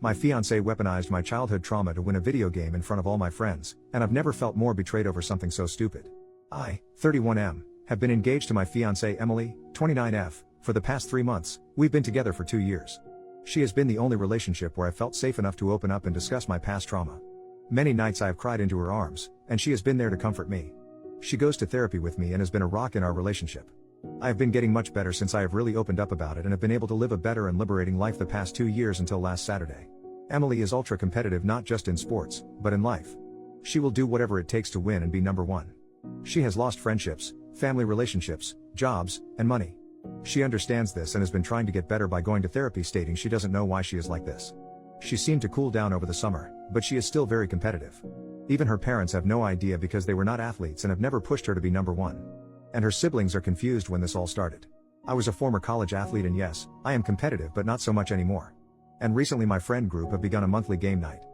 My fiancée weaponized my childhood trauma to win a video game in front of all my friends, and I've never felt more betrayed over something so stupid. I, 31M, have been engaged to my fiancée Emily, 29F, for the past 3 months. We've been together for 2 years. She has been the only relationship where I felt safe enough to open up and discuss my past trauma. Many nights I have cried into her arms, and she has been there to comfort me. She goes to therapy with me and has been a rock in our relationship. I have been getting much better since I have really opened up about it and have been able to live a better and liberating life the past 2 years until last Saturday. Emily is ultra competitive not just in sports, but in life. She will do whatever it takes to win and be number one. She has lost friendships, family relationships, jobs, and money. She understands this and has been trying to get better by going to therapy, stating she doesn't know why she is like this. She seemed to cool down over the summer, but she is still very competitive. Even her parents have no idea because they were not athletes and have never pushed her to be number one. And her siblings are confused when this all started. I was a former college athlete and yes, I am competitive but not so much anymore. And recently my friend group have begun a monthly game night.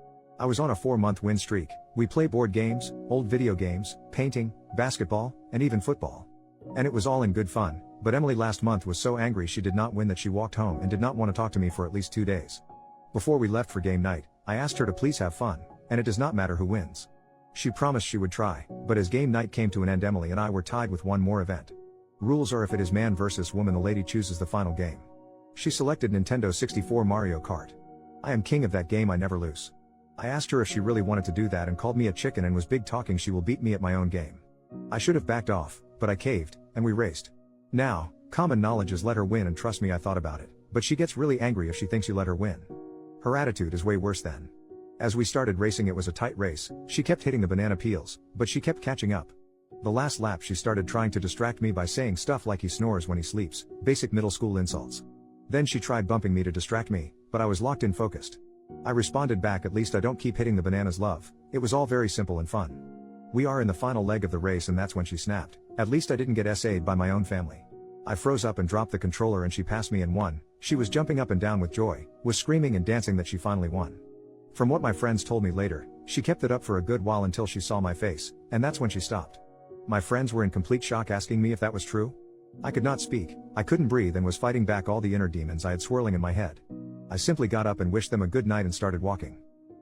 I was on a 4-month win streak. We play board games, old video games, painting, basketball, and even football. And it was all in good fun, but Emily last month was so angry she did not win that she walked home and did not want to talk to me for at least 2 days. Before we left for game night, I asked her to please have fun, and it does not matter who wins. She promised she would try, but as game night came to an end, Emily and I were tied with one more event. Rules are if it is man versus woman, the lady chooses the final game. She selected Nintendo 64 Mario Kart. I am king of that game, I never lose. I asked her if she really wanted to do that and called me a chicken and was big talking she will beat me at my own game. I should have backed off, but I caved, and we raced. Now, common knowledge is let her win, and trust me, I thought about it, but she gets really angry if she thinks you let her win. Her attitude is way worse then. As we started racing, it was a tight race. She kept hitting the banana peels, but she kept catching up. The last lap she started trying to distract me by saying stuff like he snores when he sleeps, basic middle school insults. Then she tried bumping me to distract me, but I was locked in focused. I responded back, at least I don't keep hitting the bananas, love. It was all very simple and fun. We are in the final leg of the race and that's when she snapped. At least I didn't get SA'd by my own family. I froze up and dropped the controller and she passed me and won. She was jumping up and down with joy, was screaming and dancing that she finally won. From what my friends told me later, she kept it up for a good while until she saw my face, and that's when she stopped. My friends were in complete shock, asking me if that was true. I could not speak, I couldn't breathe and was fighting back all the inner demons I had swirling in my head. I simply got up and wished them a good night and started walking.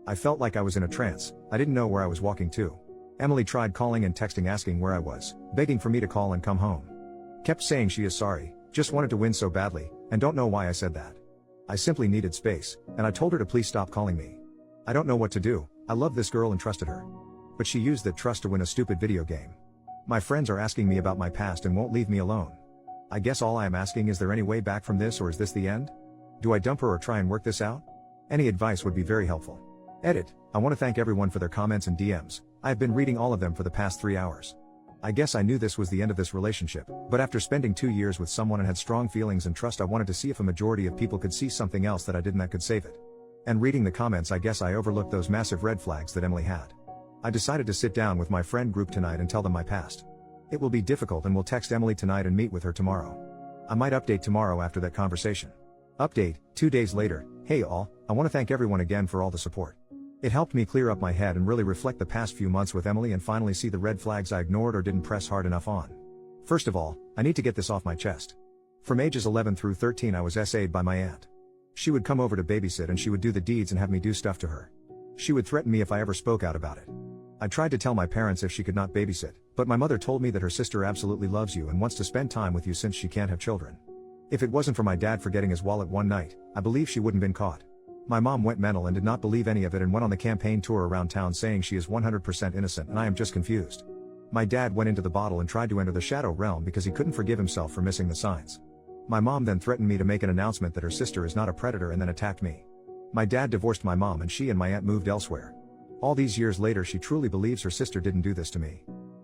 I felt like I was in a trance. I didn't know where I was walking to. Emily tried calling and texting asking where I was, begging for me to call and come home. Kept saying she is sorry, just wanted to win so badly, and don't know why I said that. I simply needed space, and I told her to please stop calling me. I don't know what to do. I love this girl and trusted her. But she used that trust to win a stupid video game. My friends are asking me about my past and won't leave me alone. I guess all I am asking, is there any way back from this, or is this the end? Do I dump her or try and work this out? Any advice would be very helpful. Edit. I want to thank everyone for their comments and DMs. I have been reading all of them for the past 3 hours. I guess I knew this was the end of this relationship, but after spending 2 years with someone and had strong feelings and trust, I wanted to see if a majority of people could see something else that I didn't that could save it. And reading the comments, I guess I overlooked those massive red flags that Emily had. I decided to sit down with my friend group tonight and tell them my past. It will be difficult and will text Emily tonight and meet with her tomorrow. I might update tomorrow after that conversation. Update, 2 days later. Hey all, I want to thank everyone again for all the support. It helped me clear up my head and really reflect the past few months with Emily and finally see the red flags I ignored or didn't press hard enough on. First of all, I need to get this off my chest. From ages 11 through 13 I was SA'd by my aunt. She would come over to babysit and she would do the deeds and have me do stuff to her. She would threaten me if I ever spoke out about it. I tried to tell my parents if she could not babysit, but my mother told me that her sister absolutely loves you and wants to spend time with you since she can't have children. If it wasn't for my dad forgetting his wallet one night, I believe she wouldn't been caught. My mom went mental and did not believe any of it and went on the campaign tour around town saying she is 100% innocent, and I am just confused. My dad went into the bottle and tried to enter the shadow realm because he couldn't forgive himself for missing the signs. My mom then threatened me to make an announcement that her sister is not a predator and then attacked me. My dad divorced my mom and she and my aunt moved elsewhere. All these years later she truly believes her sister didn't do this to me.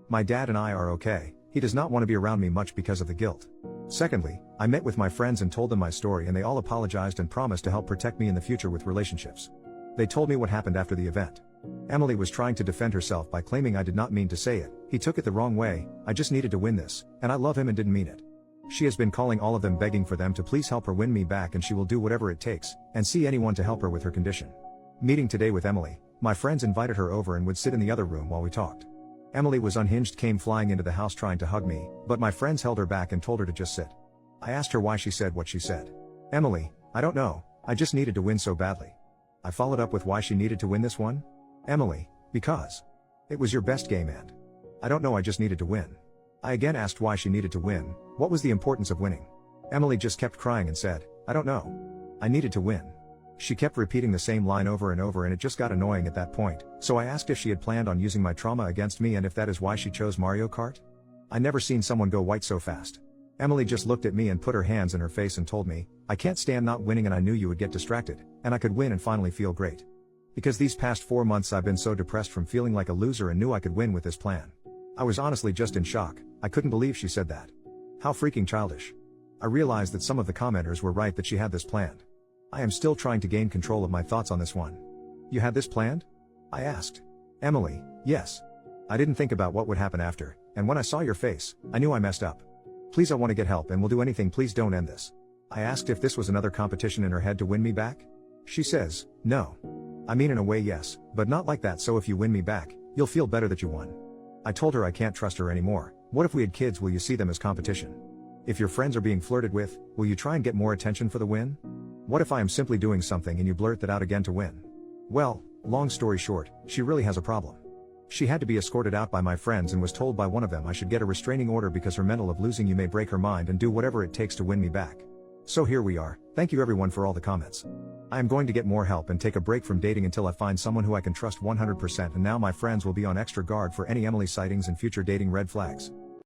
My dad and I are okay. He does not want to be around me much because of the guilt. Secondly, I met with my friends and told them my story and they all apologized and promised to help protect me in the future with relationships. They told me what happened after the event. Emily was trying to defend herself by claiming I did not mean to say it. He took it the wrong way. I just needed to win this, and I love him and didn't mean it. She has been calling all of them begging for them to please help her win me back, and she will do whatever it takes, and see anyone to help her with her condition. Meeting today with Emily, my friends invited her over and would sit in the other room while we talked. Emily was unhinged, came flying into the house trying to hug me, but my friends held her back and told her to just sit. I asked her why she said what she said. Emily, I don't know, I just needed to win so badly. I followed up with why she needed to win this one. Emily, because it was your best game and I don't know, I just needed to win. I again asked why she needed to win, what was the importance of winning. Emily just kept crying and said, I don't know. I needed to win. She kept repeating the same line over and over and it just got annoying at that point, so I asked if she had planned on using my trauma against me and if that is why she chose Mario Kart. I never seen someone go white so fast. Emily just looked at me and put her hands in her face and told me, I can't stand not winning and I knew you would get distracted, and I could win and finally feel great. Because these past 4 months I've been so depressed from feeling like a loser and knew I could win with this plan. I was honestly just in shock, I couldn't believe she said that. How freaking childish. I realized that some of the commenters were right that she had this planned. I am still trying to gain control of my thoughts on this one. You had this planned? I asked. Emily, yes. I didn't think about what would happen after, and when I saw your face, I knew I messed up. Please, I want to get help and will do anything, please don't end this. I asked if this was another competition in her head to win me back. She says, no. I mean in a way yes, but not like that, so if you win me back, you'll feel better that you won. I told her I can't trust her anymore. What if we had kids, will you see them as competition? If your friends are being flirted with, will you try and get more attention for the win? What if I am simply doing something and you blurt that out again to win? Well, long story short, she really has a problem. She had to be escorted out by my friends and was told by one of them I should get a restraining order because her mental of losing you may break her mind and do whatever it takes to win me back. So here we are. Thank you everyone for all the comments. I am going to get more help and take a break from dating until I find someone who I can trust 100%, and now my friends will be on extra guard for any Emily sightings and future dating red flags.